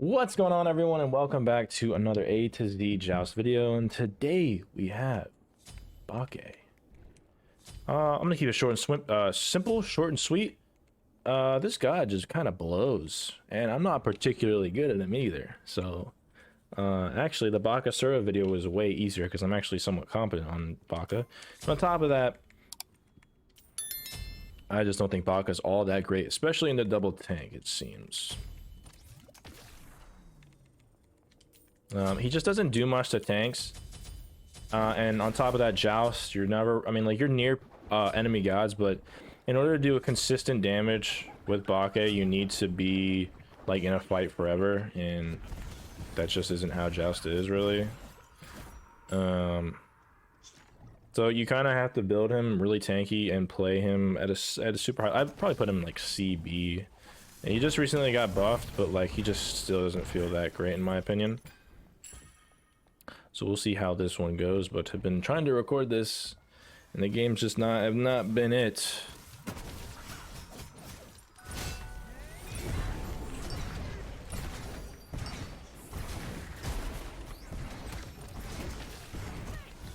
What's going on, everyone, and welcome back to another A to Z Joust video. And today we have Bake. I'm gonna keep it short and simple, short and sweet. This guy just kind of blows, and I'm not particularly good at him either. So, actually, the Baka Sura video was way easier because I'm actually somewhat competent on Baka. And on top of that, I just don't think Baka's all that great, especially in the double tank, it seems. He just doesn't do much to tanks. And on top of that, Joust, you're never... I mean, like, you're near enemy gods, but in order to do a consistent damage with Bake, you need to be, like, in a fight forever, and that just isn't how Joust is, really. So you kind of have to build him really tanky and play him at a super high... I'd probably put him, like, CB. And he just recently got buffed, but, like, he just still doesn't feel that great, in my opinion. So we'll see how this one goes, but I've been trying to record this, and the game's just have not been it.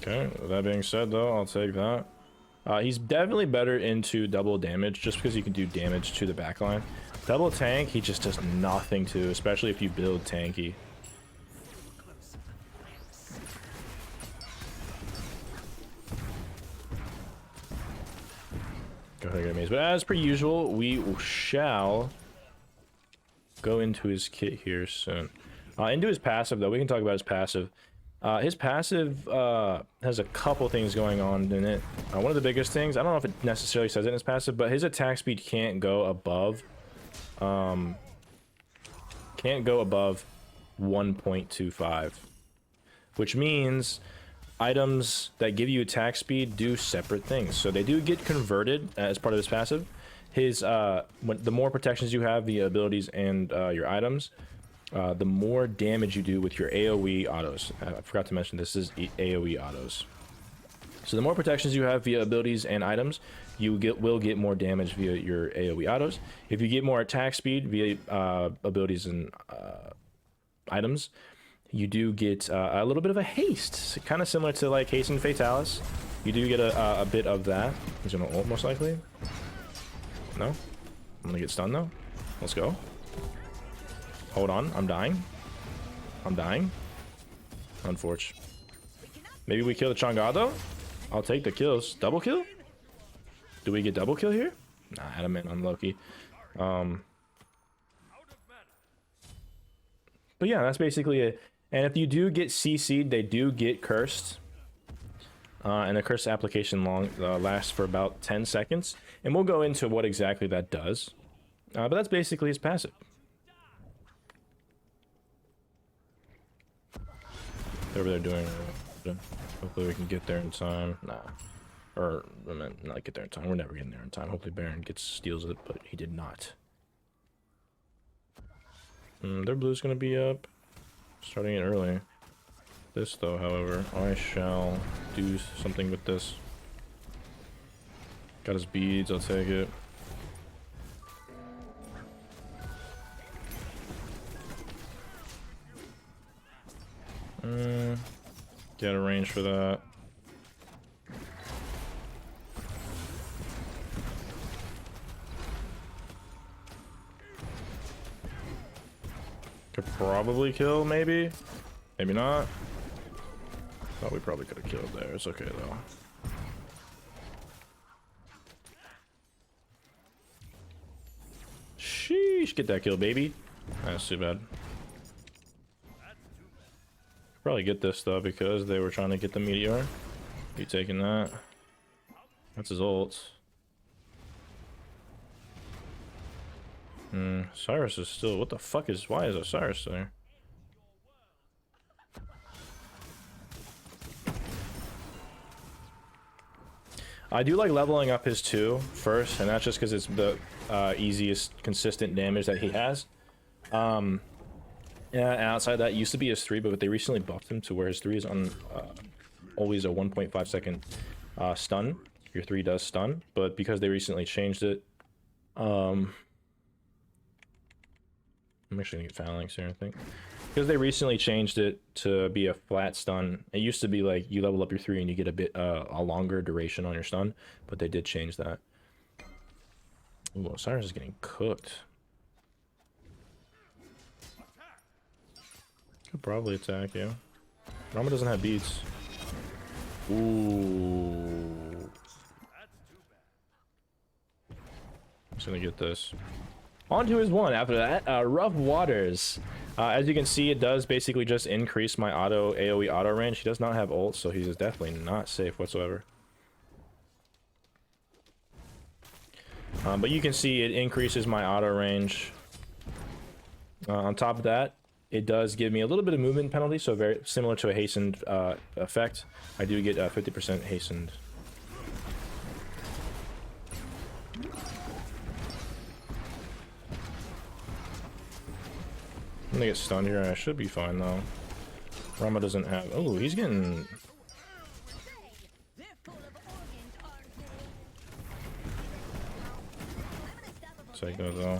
Okay, with that being said, though, I'll take that. He's definitely better into double damage, just because you can do damage to the backline. Double tank, he just does nothing to, especially if you build tanky. Go ahead and get amazed. But as per usual, we shall go into his kit here soon. Into his passive, though, we can talk about his passive. His passive has a couple things going on in it. One of the biggest things, I don't know if it necessarily says it in his passive, but his attack speed can't go above 1.25, which means items that give you attack speed do separate things. So they do get converted as part of his passive. His the more protections you have via abilities and your items, the more damage you do with your AoE autos. I forgot to mention this is AoE autos. So the more protections you have via abilities and items, you will get more damage via your AoE autos. If you get more attack speed via abilities and items, you do get a little bit of a haste, kind of similar to like haste and fatalis. You do get a bit of that. He's gonna ult most likely. No, I'm gonna get stunned though. Let's go. Hold on, I'm dying. I'm dying. Unfortunate. Maybe we kill the Chang'e though. I'll take the kills. Double kill? Do we get double kill here? Nah, adamant unlucky. But yeah, that's basically it. And if you do get CC'd, they do get cursed. And the curse application lasts for about 10 seconds. And we'll go into what exactly that does. But that's basically his passive. They're over there doing... hopefully we can get there in time. Nah. Or, I meant, not get there in time. We're never getting there in time. Hopefully Baron steals it, but he did not. Their blue's gonna be up. Starting it early. This, though, however, I shall do something with this. Got his beads, I'll take it. Get a range for that. Could probably kill, maybe. Maybe not. Thought we probably could have killed there. It's okay, though. Sheesh, get that kill, baby. That's too bad. Probably get this, though, because they were trying to get the meteor. You taking that. That's his ult. Cyrus is still... What the fuck is... Why is Osiris there? I do like leveling up his 2 first, and that's just because it's the easiest consistent damage that he has. Yeah, and outside that, used to be his 3, but they recently buffed him to where his 3 is on always a 1.5 second stun. Your 3 does stun, but because they recently changed it, I'm actually gonna get phalanx here, I think. Because they recently changed it to be a flat stun. It used to be like you level up your 3 and you get a bit a longer duration on your stun, but they did change that. Ooh, Osiris is getting cooked. Could probably attack you. Rama doesn't have beats. Ooh. I'm just gonna get this. On to his one after that. Rough Waters. As you can see, it does basically just increase my AoE auto range. He does not have ult, so he's definitely not safe whatsoever. But you can see it increases my auto range. On top of that, it does give me a little bit of movement penalty, so very similar to a hastened effect. I do get 50% hastened. I'm gonna get stunned here. I should be fine though. Rama doesn't have. Oh, he's getting. Psycho though.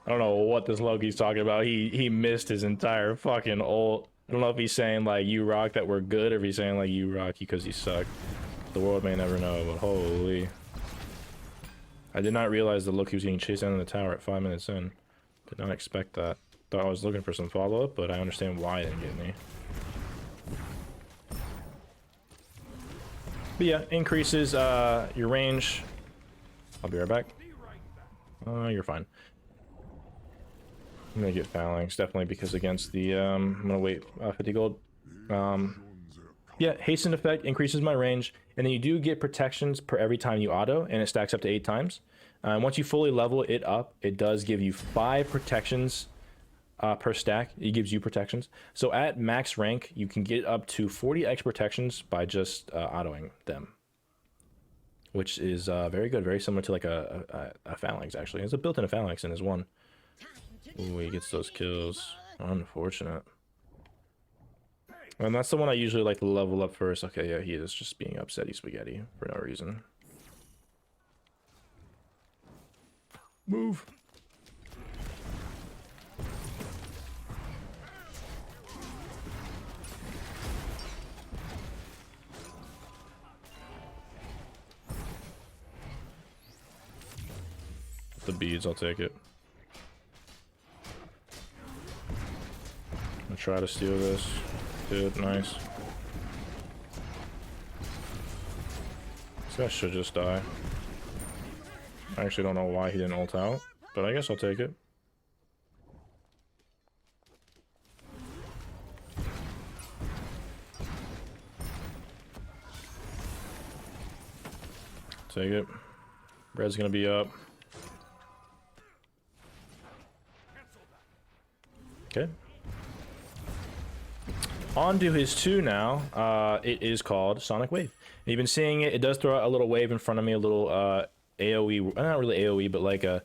I don't know what this Loki's talking about. He missed his entire fucking ult. I don't know if he's saying like you rock that we're good, or if he's saying like you rock because you suck. The world may never know, but holy. I did not realize that Loki was getting chased down in the tower at 5 minutes in. Did not expect that. Thought I was looking for some follow-up, but I understand why it didn't get me. But yeah, increases your range. I'll be right back. You're fine. I'm gonna get phalanx, definitely, because against the I'm gonna wait 50 gold. Yeah, hasten effect increases my range, and then you do get protections per every time you auto, and it stacks up to 8 times. Once you fully level it up, it does give you 5 protections per stack. It gives you protections. So at max rank, you can get up to 40x protections by just autoing them, which is very good, very similar to like a phalanx. Actually, it's a built-in phalanx in his one. Ooh, he gets those kills. Unfortunate. And that's the one I usually like to level up first. Okay, yeah, he is just being upsetty spaghetti for no reason. Move. The beads, I'll take it. I'll try to steal this. Good, nice. This guy should just die. I actually don't know why he didn't ult out, but I guess I'll take it. Take it. Red's gonna be up. Okay. On to his 2 now. It is called Sonic Wave. And you've been seeing it. It does throw out a little wave in front of me, a little AoE, not really AoE, but like a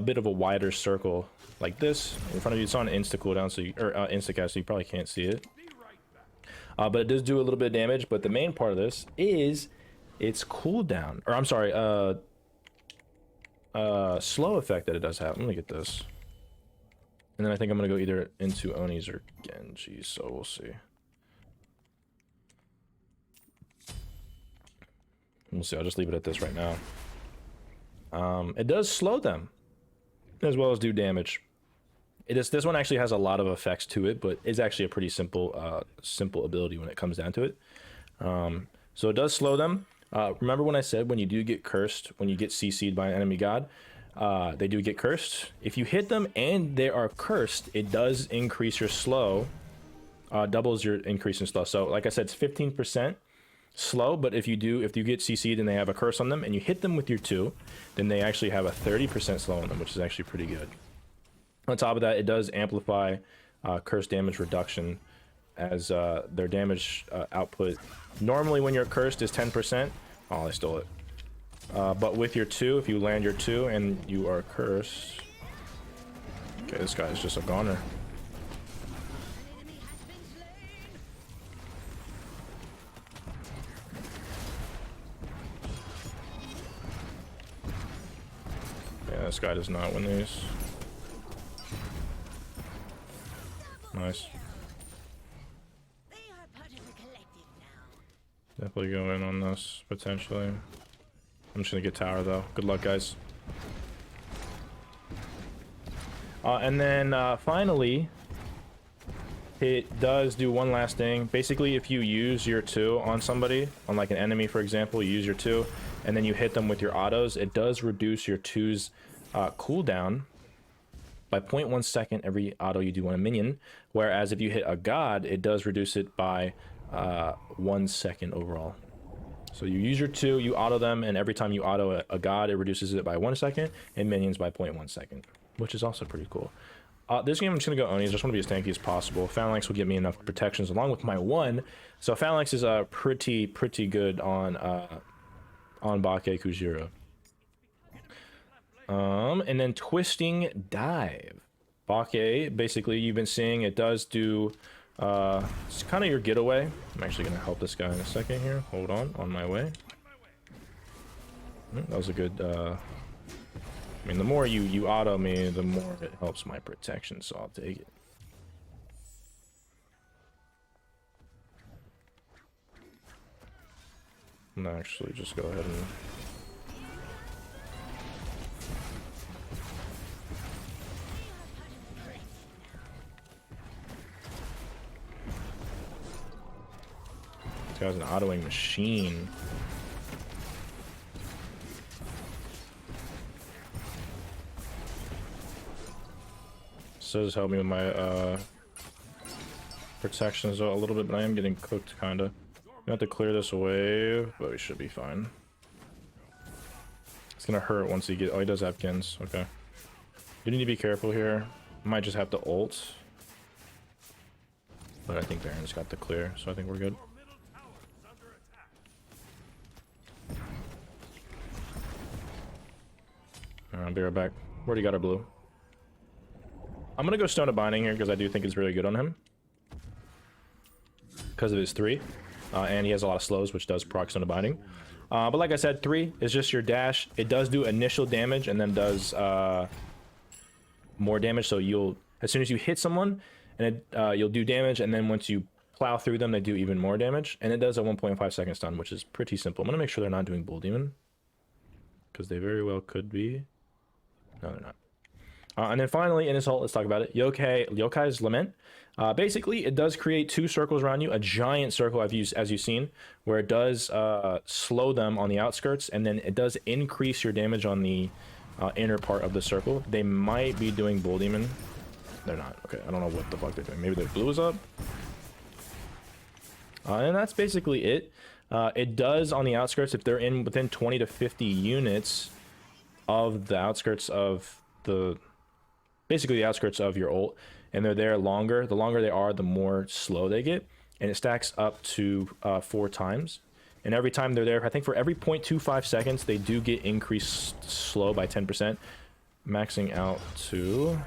bit of a wider circle like this in front of you. It's on insta cooldown, so instacast, so you probably can't see it. But it does do a little bit of damage. But the main part of this is its cooldown, or I'm sorry, slow effect that it does have. Let me get this. And then I think I'm gonna go either into Onis or Genji, so we'll see. We'll see, I'll just leave it at this right now. It does slow them, as well as do damage. This one actually has a lot of effects to it, but it's actually a pretty simple simple ability when it comes down to it. So it does slow them. Remember when I said when you do get cursed, when you get CC'd by an enemy god, they do get cursed. If you hit them and they are cursed, it does increase your slow, doubles your increase in slow. So like I said, it's 15% slow, but if you get CC'd and they have a curse on them and you hit them with your 2, then they actually have a 30% slow on them, which is actually pretty good. On top of that, it does amplify curse damage reduction, as their damage output normally when you're cursed is 10%. Oh, I stole it. But with your 2, if you land your 2 and you are cursed... Okay, this guy is just a goner. This guy does not win these. Nice. Definitely go in on this, potentially. I'm just gonna get tower, though. Good luck, guys. And then, finally, it does do one last thing. Basically, if you use your 2 on somebody, on like an enemy, for example, you use your 2, and then you hit them with your autos, it does reduce your 2's cooldown by 0.1 second every auto you do on a minion. Whereas if you hit a god, it does reduce it by 1 second overall. So you use your 2, you auto them, and every time you auto a god, it reduces it by 1 second, and minions by 0.1 second, which is also pretty cool. This game I'm just gonna go Oni. I just want to be as tanky as possible. Phalanx will give me enough protections along with my 1. So Phalanx is pretty good on Bake Kujira. And then Twisting Dive. Bake, basically, you've been seeing it does do it's kind of your getaway. I'm actually gonna help this guy in a second here. Hold on my way. That was a good I mean, the more you auto me, the more it helps my protection, so I'll take it. And actually just go ahead and this guy's an autoing machine. So just help me with my protections a little bit, but I am getting cooked kinda. We have to clear this away, but we should be fine. It's gonna hurt once he oh, he does have kins. Okay. You need to be careful here. Might just have to ult. But I think Baron's got the clear, so I think we're good. I'll be right back. Already got our blue. I'm gonna go Stone of Binding here because I do think it's really good on him. Because of his 3. And he has a lot of slows, which does proc Stone of Binding. But like I said, 3 is just your dash. It does do initial damage and then does more damage. So you'll, as soon as you hit someone, and you'll do damage, and then once you plow through them, they do even more damage. And it does a 1.5 second stun, which is pretty simple. I'm gonna make sure they're not doing Bull Demon, because they very well could be. No, they're not. And then finally, in his ult, let's talk about it. Yokai's Lament. Basically, it does create 2 circles around you, a giant circle as you've seen, where it does slow them on the outskirts, and then it does increase your damage on the inner part of the circle. They might be doing Bull Demon. They're not. Okay, I don't know what the fuck they're doing. Maybe their blue is up. And that's basically it. It does on the outskirts, if they're within 20 to 50 units of the outskirts of the... basically the outskirts of your ult, and they're there longer. The longer they are, the more slow they get, and it stacks up to 4 times. And every time they're there, I think for every 0.25 seconds, they do get increased slow by 10%, maxing out to...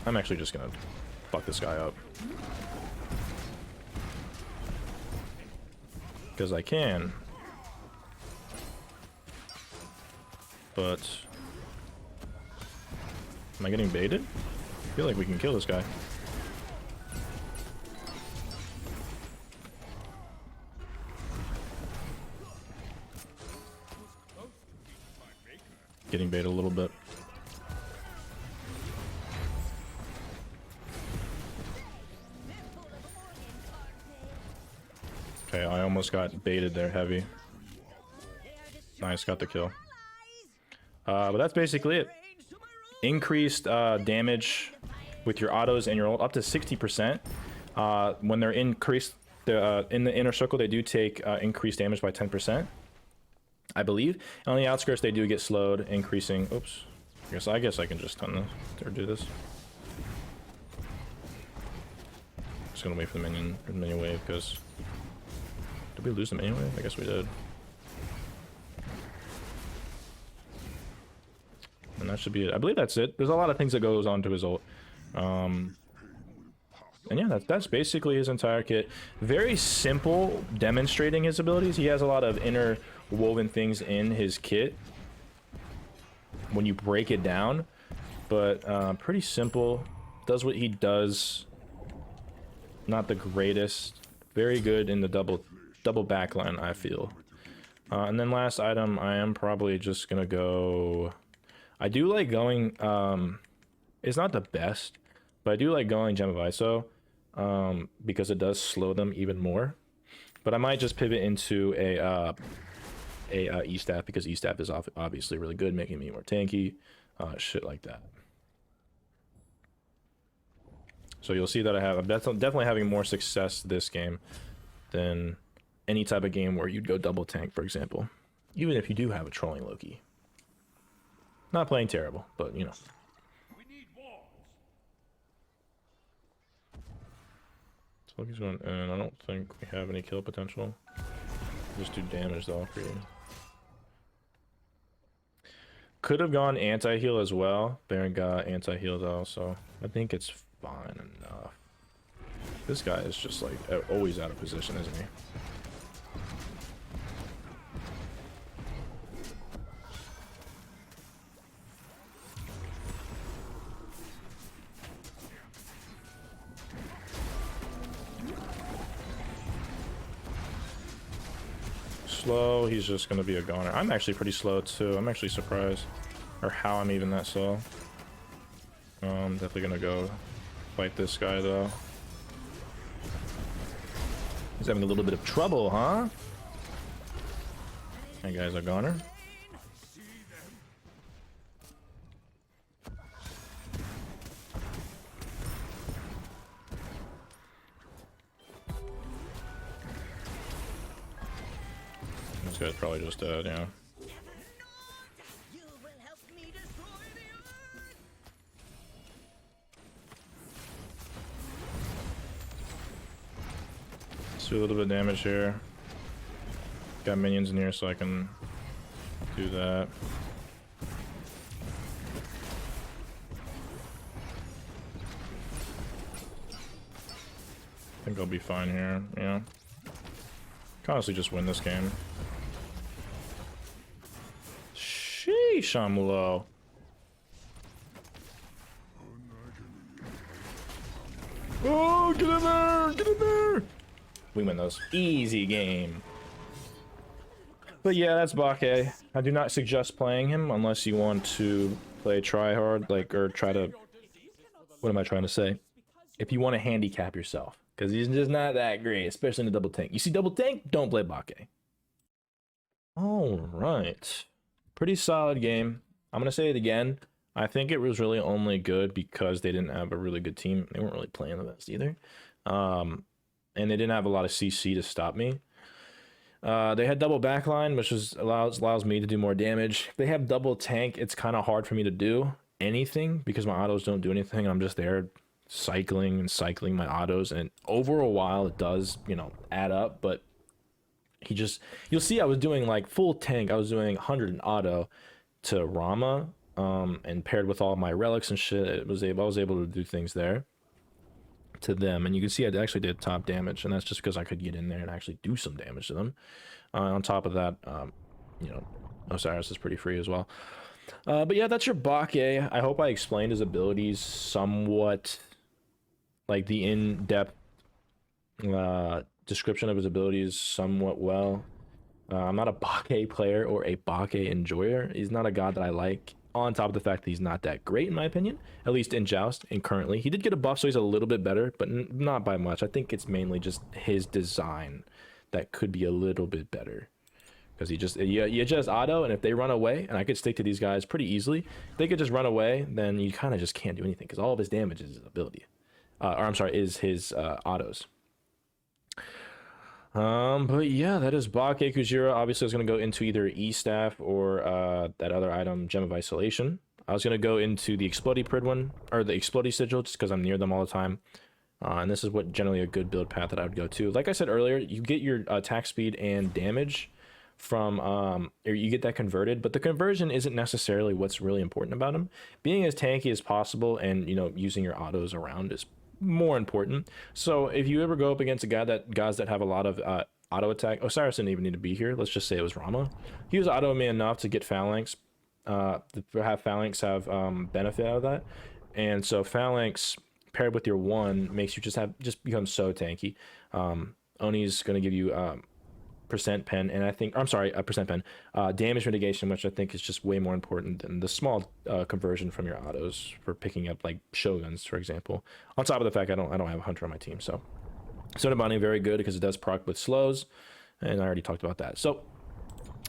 I'm actually just gonna fuck this guy up. Because I can. But... am I getting baited? I feel like we can kill this guy. Getting baited a little bit. Okay, I almost got baited there heavy. Nice, got the kill. But that's basically it. Increased damage with your autos and your ult up to 60%. When they're increased in the inner circle, they do take increased damage by 10%, I believe. And on the outskirts, they do get slowed, increasing. Oops. I guess I can just stun this or do this. Just gonna wait for the minion wave, because did we lose the minion wave? I guess we did. And that should be it. I believe that's it. There's a lot of things that goes on to his ult. And yeah, that's basically his entire kit. Very simple demonstrating his abilities. He has a lot of interwoven things in his kit. when you break it down. But pretty simple. Does what he does. Not the greatest. Very good in the double backline, I feel. And then last item, I am probably just gonna go. I do like going. It's not the best, but I do like going Gem of ISO because it does slow them even more. But I might just pivot into a E-staff because E-staff is obviously really good, making me more tanky, shit like that. So you'll see that I'm definitely having more success this game than any type of game where you'd go double tank, for example. Even if you do have a trolling Loki. Not playing terrible, but you know. So Loki's going in. I don't think we have any kill potential. Just do damage though for you. Could have gone anti-heal as well. Baron got anti-heal though, so I think it's fine enough. This guy is just like always out of position, isn't he? Slow, he's just gonna be a goner. I'm actually pretty slow too. I'm actually surprised, or how I'm even that slow. I'm definitely gonna go fight this guy though. He's having a little bit of trouble, huh? That guy's a goner. This guy's probably just dead, yeah. Let's do a little bit of damage here. Got minions in here so I can do that. I think I'll be fine here, yeah. Can honestly just win this game. Sheesh, I'm low. Oh, get in there! Get in there! We win those. Easy game. But yeah, that's Bake. I do not suggest playing him unless you want to play tryhard, like, or try to... What am I trying to say? If you want to handicap yourself. Because he's just not that great, especially in the double tank. You see double tank? Don't play Bake. Alright. Pretty solid game. I'm going to say it again. I think it was really only good because they didn't have a really good team. They weren't really playing the best either. And they didn't have a lot of CC to stop me. They had double backline, which allows me to do more damage. If they have double tank, it's kind of hard for me to do anything because my autos don't do anything. I'm just there cycling and cycling my autos, and over a while it does, you know, add up. But you'll see I was doing like full tank. I was doing 100 in auto to Rama, and paired with all my relics and shit, I was able to do things there to them, and you can see I actually did top damage, and that's just because I could get in there and actually do some damage to them. On top of that, you know, Osiris is pretty free as well. But yeah, that's your Bake. I hope I explained his abilities somewhat, like the in-depth description of his abilities somewhat well. I'm not a Bake player or a Bake enjoyer. He's not a god that I like, on top of the fact that he's not that great in my opinion, at least in Joust and currently. He did get a buff, so he's a little bit better, but not by much. I think it's mainly just his design that could be a little bit better. Because you just auto, and if they run away, and I could stick to these guys pretty easily, if they could just run away, then you kind of just can't do anything, because all of his damage is his ability. Or I'm sorry, is his autos. But yeah, that is Bake Kujira. Obviously, I was going to go into either E-Staff or that other item, Gem of Isolation. I was going to go into the Explodey Prid one, or the Explodey Sigil, just because I'm near them all the time. And this is what generally a good build path that I would go to. Like I said earlier, you get your attack speed and damage from, or you get that converted, but the conversion isn't necessarily what's really important about him. Being as tanky as possible and, you know, using your autos around is more important. So if you ever go up against guys that have a lot of auto attack, Osiris didn't even need to be here. Let's just say it was Rama. He was auto me enough to get phalanx. have Phalanx have benefit out of that, and so Phalanx paired with your 1 makes you just become so tanky. Oni's going to give you percent pen, and I think I'm sorry, percent pen, damage mitigation, which I think is just way more important than the small conversion from your autos for picking up like shoguns, for example. On top of the fact I don't have a hunter on my team, so Soda Bonding very good because it does proc with slows, and I already talked about that. So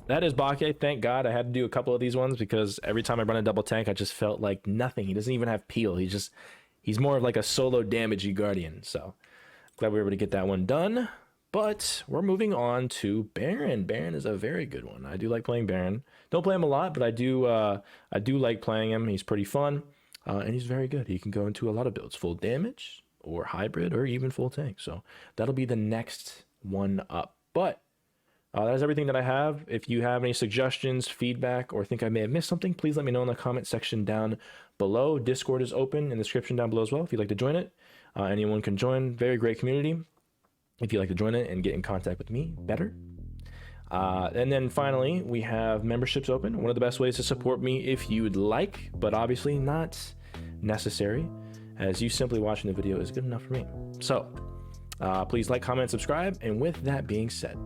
that is Bake. Thank God I had to do a couple of these ones because every time I run a double tank, I just felt like nothing. He doesn't even have peel. He's more of like a solo damagey guardian. So glad we were able to get that one done. But we're moving on to Baron. Baron is a very good one. I do like playing Baron. Don't play him a lot, but I do like playing him. He's pretty fun, and he's very good. He can go into a lot of builds, full damage or hybrid or even full tank. So that'll be the next one up. But that is everything that I have. If you have any suggestions, feedback, or think I may have missed something, please let me know in the comment section down below. Discord is open in the description down below as well if you'd like to join it. Anyone can join. Very great community. If you'd like to join it and get in contact with me, better. And then finally, we have memberships open. One of the best ways to support me if you would like, but obviously not necessary, as you simply watching the video is good enough for me. So please like, comment, subscribe. And with that being said,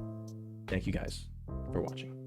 thank you guys for watching.